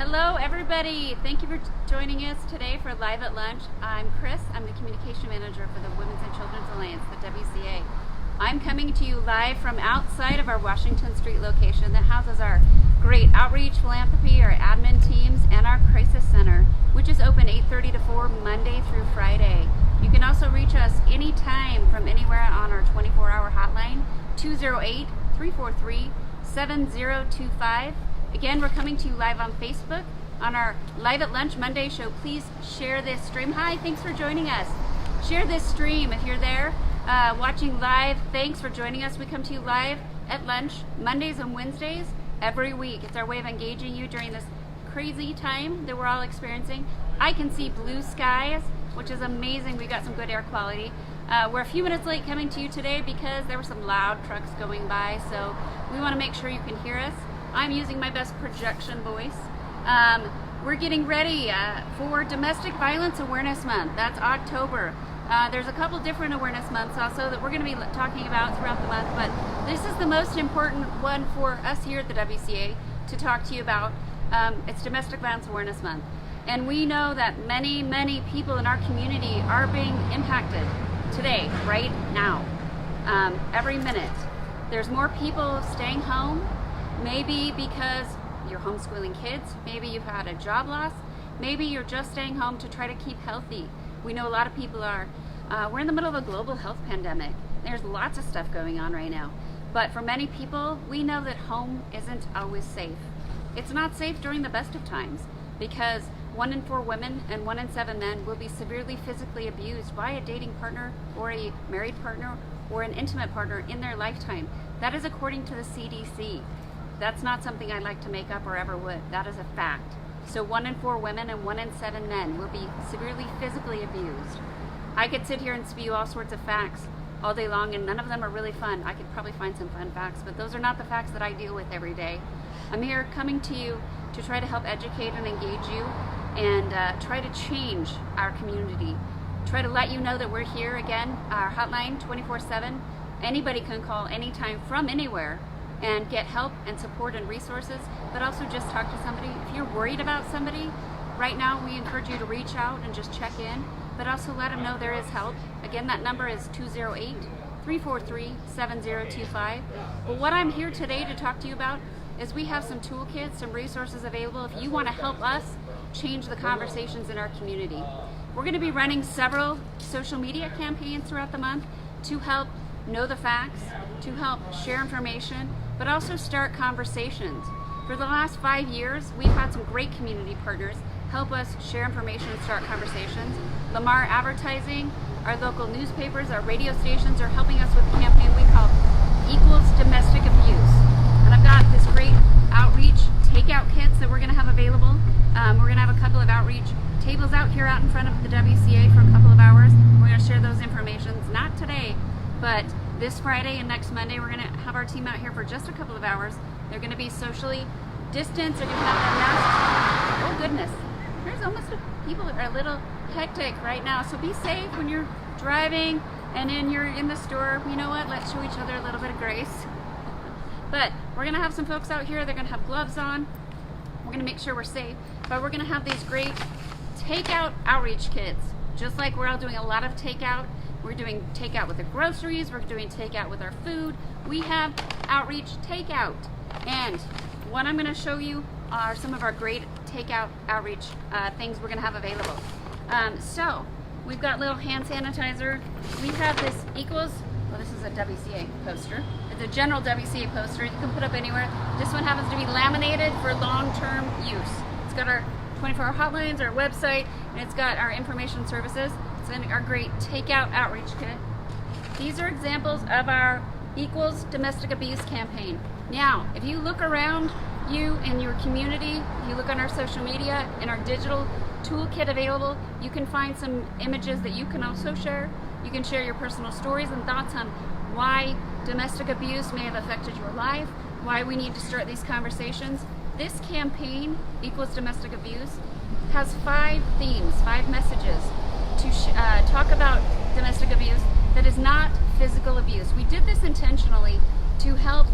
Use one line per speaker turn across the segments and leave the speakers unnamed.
Hello everybody, thank you for joining us today for Live at Lunch. I'm Chris, I'm the Communication Manager for the Women's and Children's Alliance, the WCA. I'm coming to you live from outside of our Washington Street location that houses our great outreach, philanthropy, our admin teams, and our crisis center, which is open 8:30 to 4 Monday through Friday. You can also reach us anytime from anywhere on our 24-hour hotline, 208-343-7025. Again, we're coming to you live on Facebook on our Live at Lunch Monday show. Please share this stream. Hi, thanks for joining us. Share this stream if you're there watching live. Thanks for joining us. We come to you live at lunch Mondays and Wednesdays every week. It's our way of engaging you during this crazy time that we're all experiencing. I can see blue skies, which is amazing. We got some good air quality. We're a few minutes late coming to you today because there were some loud trucks going by, so we want to make sure you can hear us. I'm using my best projection voice. We're getting ready for Domestic Violence Awareness Month. That's October. There's a couple different awareness months also that we're going to be talking about throughout the month, but this is the most important one for us here at the WCA to talk to you about. It's Domestic Violence Awareness Month. And we know that many, many people in our community are being impacted today, right now, every minute. There's more people staying home. Maybe because you're homeschooling kids, maybe you've had a job loss, maybe you're just staying home to try to keep healthy. We know a lot of people are. We're in the middle of a global health pandemic. There's lots of stuff going on right now. But for many people, we know that home isn't always safe. It's not safe during the best of times because 1 in 4 women and 1 in 7 men will be severely physically abused by a dating partner or a married partner or an intimate partner in their lifetime. That is according to the CDC. That's not something I'd like to make up or ever would. That is a fact. So 1 in 4 women and 1 in 7 men will be severely physically abused. I could sit here and spew all sorts of facts all day long, and none of them are really fun. I could probably find some fun facts, but those are not the facts that I deal with every day. I'm here coming to you to try to help educate and engage you and try to change our community. Try to let you know that we're here again, our hotline 24/7. Anybody can call anytime from anywhere and get help and support and resources, but also just talk to somebody. If you're worried about somebody, right now we encourage you to reach out and just check in, but also let them know there is help. Again, that number is 208-343-7025. Well, what I'm here today to talk to you about is we have some toolkits, some resources available if you want to help us change the conversations in our community. We're going to be running several social media campaigns throughout the month to help know the facts, to help share information, but also start conversations. For the last 5 years, we've had some great community partners help us share information and start conversations. Lamar Advertising, our local newspapers, our radio stations are helping us with a campaign we call Equals Domestic Abuse. And I've got this great outreach takeout kits that we're going to have available. We're going to have a couple of outreach tables out here out in front of the WCA for a couple of hours. We're going to share those informations, not today, but this Friday and next Monday. We're going to have our team out here for just a couple of hours. They're going to be socially distanced. They're going to have their masks. Oh goodness, there's almost people are a little hectic right now. So be safe when you're driving and then you're in the store. You know what? Let's show each other a little bit of grace. But we're going to have some folks out here. They're going to have gloves on. We're going to make sure we're safe. But we're going to have these great takeout outreach kits. Just like we're all doing a lot of takeout. We're doing takeout with the groceries. We're doing takeout with our food. We have outreach takeout. And what I'm going to show you are some of our great takeout outreach things we're going to have available. So we've got little hand sanitizer. We have this Equals, well, this is a WCA poster. It's a general WCA poster. You can put up anywhere. This one happens to be laminated for long-term use. It's got our 24-hour hotlines, our website, and it's got our information services. It's our great takeout outreach kit. These are examples of our Equals Domestic Abuse campaign. Now, if you look around you in your community, if you look on our social media and our digital toolkit available, you can find some images that you can also share. You can share your personal stories and thoughts on why domestic abuse may have affected your life, why we need to start these conversations. This campaign, Equals Domestic Abuse, has 5 themes, 5 messages to talk about domestic abuse that is not physical abuse. We did this intentionally to help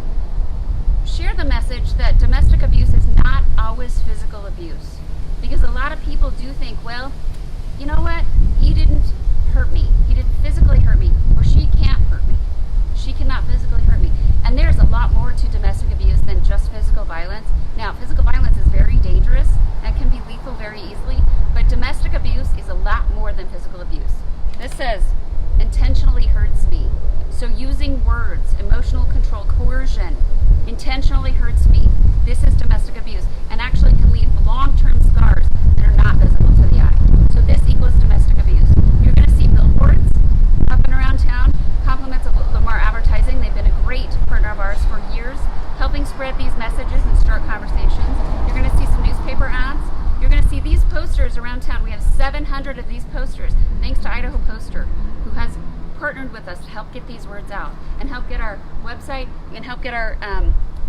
share the message that domestic abuse is not always just physical abuse. Because a lot of people do think, well, you know what? He didn't hurt me. He didn't physically hurt me, or she can't hurt me. She cannot physically hurt me. And there's a lot more to domestic abuse than just physical violence. Now, physical violence is very dangerous and can be lethal very easily, but domestic abuse is a lot more than physical abuse. This says, intentionally hurts me. So using words, emotional control, coercion, intentionally hurts me. This is domestic abuse and actually can leave long-term scars that are not visible to the eye. So this equals domestic abuse. You're going to see billboards up and around town. Compliments of Lamar Advertising. They've been a great partner of ours for years, helping spread these messages and start conversations. You're going to see some newspaper ads. You're going to see these posters around town. We have 700 of these posters, thanks to Idaho Poster, who has partnered with us to help get these words out and help get our website and help get our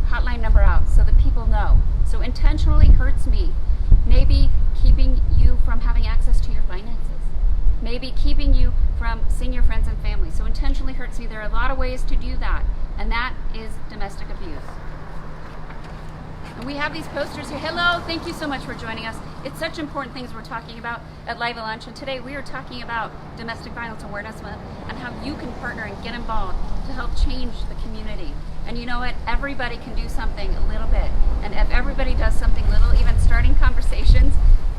hotline number out so that people know. So intentionally hurts me. Maybe keeping you from having access to your finances. Maybe keeping you from seeing your friends and family. So intentionally hurts me. There are a lot of ways to do that, and that is domestic abuse. And we have these posters here. Hello, thank you so much for joining us. It's such important things we're talking about at Live at Lunch, and today we are talking about Domestic Violence Awareness Month and how you can partner and get involved to help change the community. And you know what? Everybody can do something a little bit. And if everybody does something little, even starting conversations,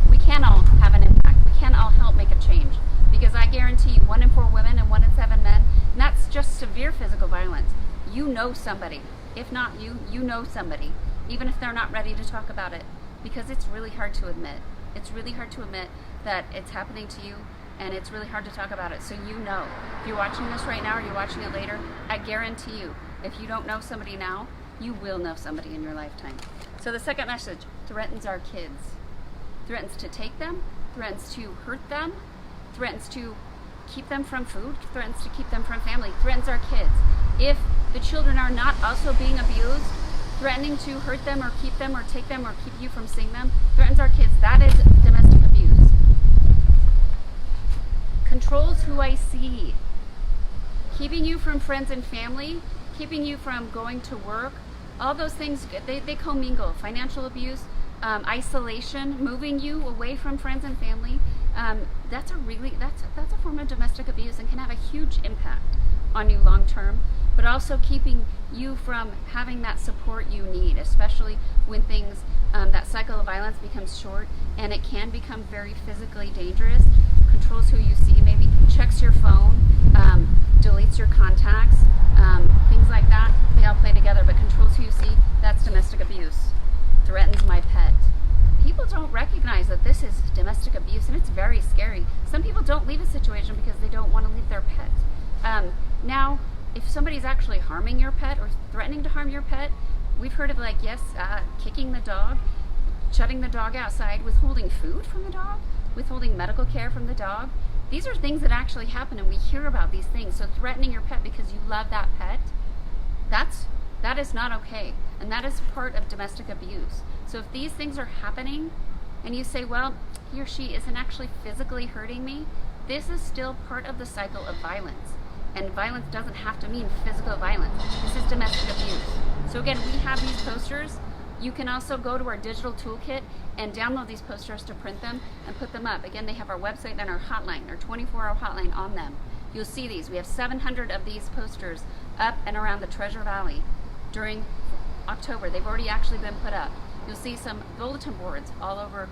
we can all have an impact. We can all help make a change. Because I guarantee you, 1 in 4 women and 1 in 7 men, and that's just severe physical violence. You know somebody. If not you, you know somebody. Even if they're not ready to talk about it. Because it's really hard to admit. It's really hard to admit that it's happening to you, and it's really hard to talk about it. So you know. If you're watching this right now or you're watching it later, I guarantee you, if you don't know somebody now, you will know somebody in your lifetime. So the second message threatens our kids. Threatens to take them, threatens to hurt them, threatens to keep them from food, threatens to keep them from family, threatens our kids. If the children are not also being abused, threatening to hurt them or keep them or take them or keep you from seeing them, threatens our kids. That is domestic abuse. Controls who I see. Keeping you from friends and family, keeping you from going to work, all those things, they commingle. Financial abuse, isolation, moving you away from friends and family. That's a form of domestic abuse and can have a huge impact on you long term, but also keeping you from having that support you need, especially when things, that cycle of violence becomes short and it can become very physically dangerous. Controls who you see, maybe checks your phone, deletes your contacts, things like that. They all play together, but controls who you see, that's domestic abuse. Threatens my pet. People don't recognize that this is domestic abuse, and it's very scary. Some people don't leave a situation because they don't want to leave their pet. Now, if somebody's actually harming your pet or threatening to harm your pet, we've heard of kicking the dog, shutting the dog outside, withholding food from the dog, withholding medical care from the dog. These are things that actually happen, and we hear about these things. So threatening your pet because you love that pet, that is not okay, and that is part of domestic abuse. So if these things are happening, and you say, well, he or she isn't actually physically hurting me, this is still part of the cycle of violence. And violence doesn't have to mean physical violence. This is domestic abuse. So again, we have these posters. You can also go to our digital toolkit and download these posters to print them and put them up. Again, they have our website and our hotline, our 24-hour hotline on them. You'll see these. We have 700 of these posters up and around the Treasure Valley during October. They've already actually been put up. You'll see some bulletin boards all over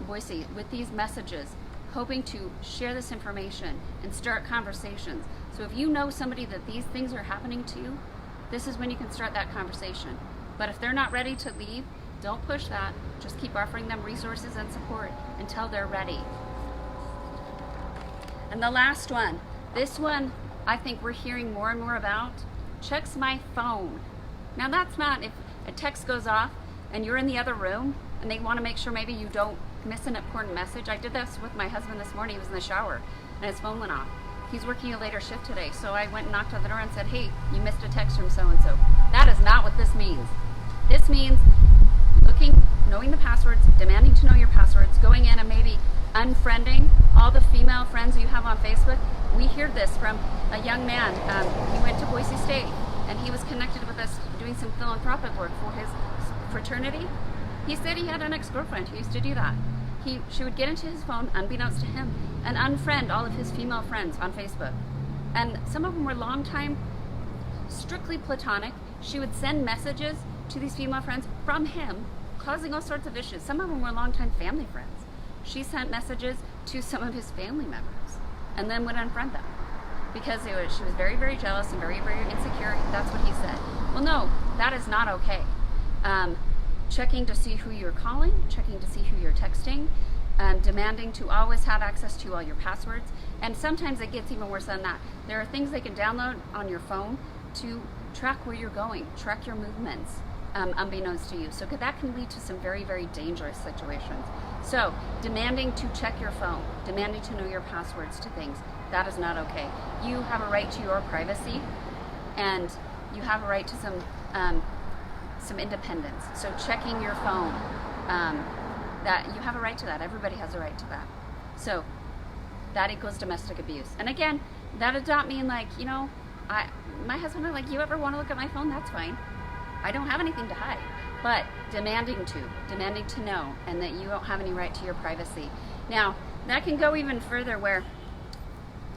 Boise with these messages, hoping to share this information and start conversations. So if you know somebody that these things are happening to, this is when you can start that conversation. But if they're not ready to leave, don't push that. Just keep offering them resources and support until they're ready. And the last one, this one I think we're hearing more and more about, checks my phone. Now that's not if a text goes off and you're in the other room and they want to make sure maybe you don't miss an important message. I did this with my husband this morning. He was in the shower and his phone went off. He's working a later shift today, so I went and knocked on the door and said, hey, you missed a text from so-and-so. That is not what this means. This means knowing the passwords, demanding to know your passwords, going in and maybe unfriending all the female friends you have on Facebook. We hear this from a young man. He went to Boise State and he was connected with us doing some philanthropic work for his fraternity. He said he had an ex-girlfriend who used to do that. She would get into his phone, unbeknownst to him, and unfriend all of his female friends on Facebook. And some of them were longtime, strictly platonic. She would send messages to these female friends from him, causing all sorts of issues. Some of them were longtime family friends. She sent messages to some of his family members and then would unfriend them because she was very, very jealous and very, very insecure. That's what he said. Well, no, that is not okay. Checking to see who you're calling, checking to see who you're texting, demanding to always have access to all your passwords. And sometimes it gets even worse than that. There are things they can download on your phone to track where you're going, track your movements, unbeknownst to you. So that can lead to some very, very dangerous situations. So demanding to check your phone, demanding to know your passwords to things, that is not okay. You have a right to your privacy, and you have a right to some independence. So checking your phone, that you have a right to that. Everybody has a right to that. So that equals domestic abuse. And again, that does not mean like, you know, my husband and I, like, you ever want to look at my phone? That's fine. I don't have anything to hide. But demanding to know, and that you don't have any right to your privacy. Now, that can go even further where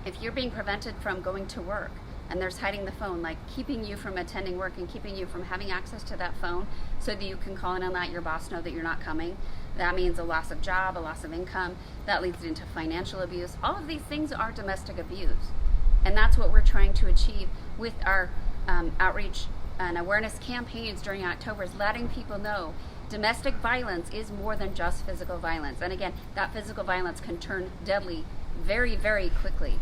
if you're being prevented from going to work and there's hiding the phone, like keeping you from attending work and keeping you from having access to that phone so that you can call in and let your boss know that you're not coming. That means a loss of job, a loss of income. That leads into financial abuse. All of these things are domestic abuse. And that's what we're trying to achieve with our outreach and awareness campaigns during October, is letting people know domestic violence is more than just physical violence. And again, that physical violence can turn deadly very, very quickly.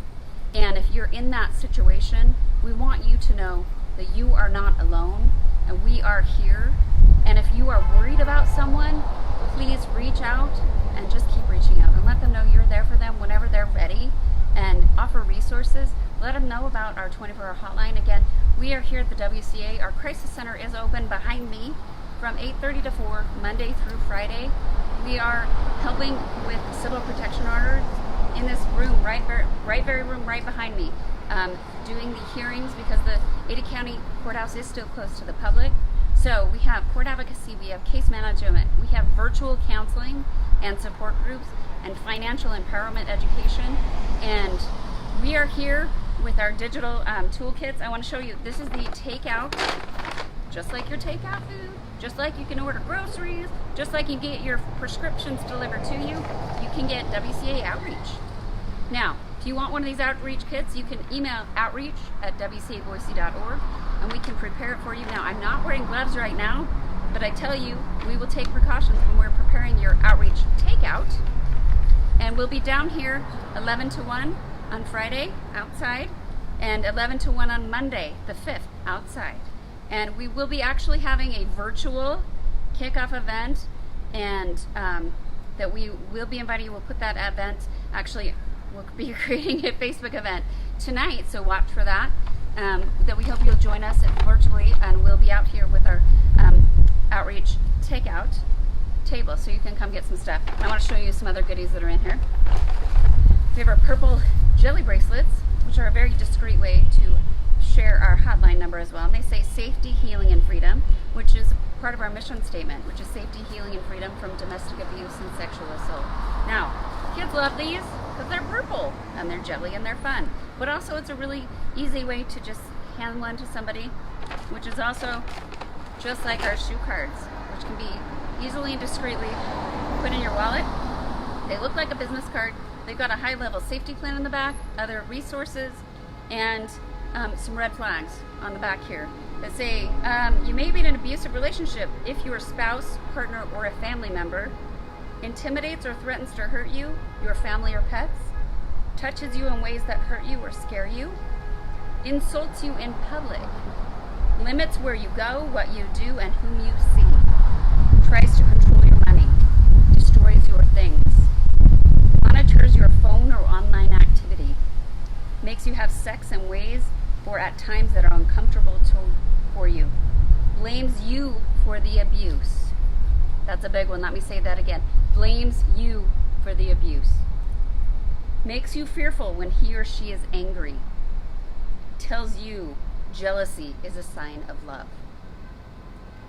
And if you're in that situation, we want you to know that you are not alone, and we are here. And if you are worried about someone, please reach out and just keep reaching out and let them know you're there for them whenever they're ready, and offer resources. Let them know about our 24-hour hotline. Again, we are here at the WCA. Our crisis center is open behind me from 8:30 to 4, Monday through Friday. We are helping with civil protection orders in this room, very room right behind me, doing the hearings because the Ada County Courthouse is still closed to the public. So we have court advocacy, we have case management, we have virtual counseling and support groups, and financial empowerment education. And we are here with our digital toolkits. I want to show you, this is the takeout, just like your takeout food, just like you can order groceries, just like you get your prescriptions delivered to you, you can get WCA outreach. Now, if you want one of these outreach kits, you can email outreach@wcaboise.org and we can prepare it for you. Now, I'm not wearing gloves right now, but I tell you, we will take precautions when we're preparing your outreach takeout. And we'll be down here 11 to 1 on Friday outside, and 11 to 1 on Monday, the 5th, outside. And we will be actually having a virtual kickoff event, and that we will be inviting you. We'll put that event, actually, we'll be creating a Facebook event tonight, so watch for that. That we hope you'll join us virtually, and we'll be out here with our outreach takeout table, so you can come get some stuff. And I want to show you some other goodies that are in here. We have our purple jelly bracelets, which are a very discreet way to share our hotline number as well. And they say safety, healing, and freedom, which is part of our mission statement, which is safety, healing, and freedom from domestic abuse and sexual assault. Now, kids love these because they're purple and they're jelly and they're fun. But also it's a really easy way to just hand one to somebody, which is also just like our shoe cards, which can be easily and discreetly put in your wallet. They look like a business card. They've got a high-level safety plan in the back, other resources, and some red flags on the back here that say you may be in an abusive relationship if your spouse, partner, or a family member intimidates or threatens to hurt you, your family, or pets, touches you in ways that hurt you or scare you, insults you in public, limits where you go, what you do, and whom you see, tries to control your money, destroys your things, monitors your phone or online activity, makes you have sex in ways or at times that are uncomfortable for you, blames you for the abuse. That's a big one. Let me say that again. Blames you for the abuse. Makes you fearful when he or she is angry. Tells you jealousy is a sign of love.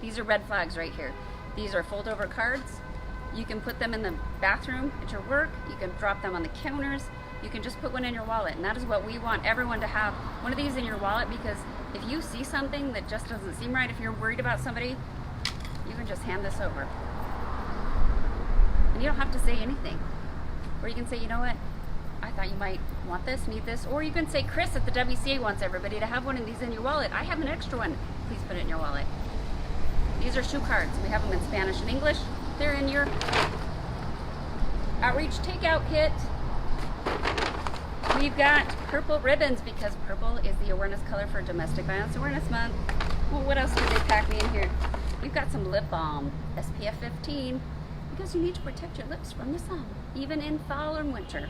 These are red flags right here. These are fold over cards. You can put them in the bathroom at your work. You can drop them on the counters. You can just put one in your wallet. And that is what we want everyone to have, one of these in your wallet, because if you see something that just doesn't seem right, if you're worried about somebody, you can just hand this over. And you don't have to say anything. Or you can say, you know what, I thought you might want this, need this. Or you can say, Chris at the WCA wants everybody to have one of these in your wallet. I have an extra one. Please put it in your wallet. These are shoe cards. We have them in Spanish and English. They're in your outreach takeout kit. We've got purple ribbons because purple is the awareness color for Domestic Violence Awareness Month. Well, what else did they pack me in here? We've got some lip balm, SPF 15, because you need to protect your lips from the sun, even in fall and winter.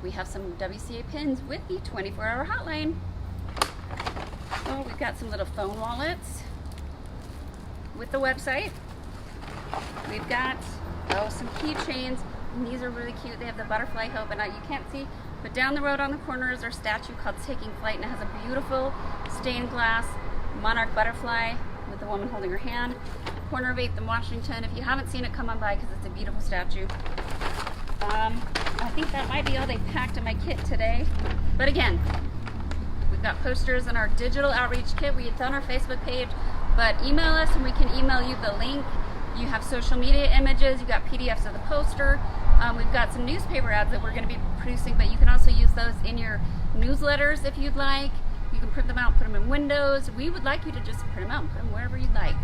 We have some WCA pins with the 24-hour hotline. Oh, we've got some little phone wallets with the website. We've got, some keychains. And these are really cute. They have the butterfly hope, and you can't see, but down the road on the corner is our statue called Taking Flight, and it has a beautiful stained glass monarch butterfly with the woman holding her hand. Corner of 8th and Washington. If you haven't seen it, come on by because it's a beautiful statue. I think that might be all they packed in my kit today. But again, we've got posters in our digital outreach kit. We had done our Facebook page, but email us and we can email you the link. You have social media images, you've got PDFs of the poster. We've got some newspaper ads that we're going to be producing, but you can also use those in your newsletters if you'd like. You can print them out, put them in windows. We would like you to just print them out and put them wherever you'd like.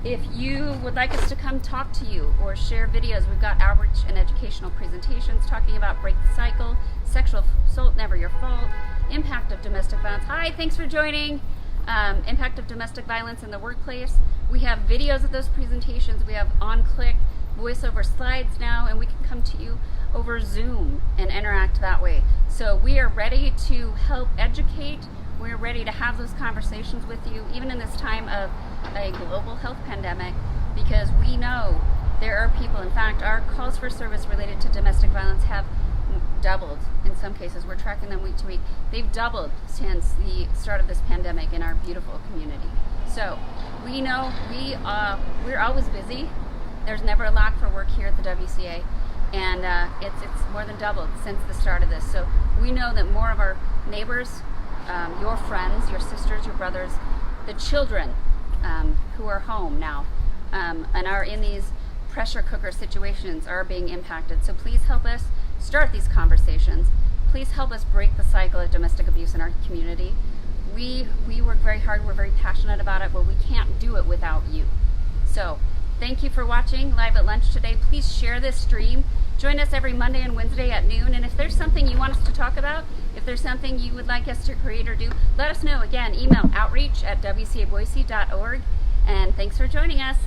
If you would like us to come talk to you or share videos, we've got outreach and educational presentations talking about Break the Cycle, Sexual Assault, Never Your Fault, Impact of Domestic Violence. Hi, thanks for joining. Impact of Domestic Violence in the Workplace. We have videos of those presentations. We have on-click voiceover slides now, and we can come to you over Zoom and interact that way. So we are ready to help educate. We're ready to have those conversations with you, even in this time of a global health pandemic, because we know there are people, in fact, our calls for service related to domestic violence have doubled. In some cases, we're tracking them week to week. They've doubled since the start of this pandemic in our beautiful community. So we know we're always busy. There's never a lack for work here at the WCA, and it's more than doubled since the start of this. So we know that more of our neighbors, your friends, your sisters, your brothers, the children who are home now and are in these pressure cooker situations are being impacted. So please help us start these conversations. Please help us break the cycle of domestic abuse in our community. We work very hard, we're very passionate about it, but we can't do it without you. So thank you for watching Live at Lunch today. Please share this stream. Join us every Monday and Wednesday at noon. And if there's something you want us to talk about, if there's something you would like us to create or do, let us know. Again, email outreach@wcaboise.org. And thanks for joining us.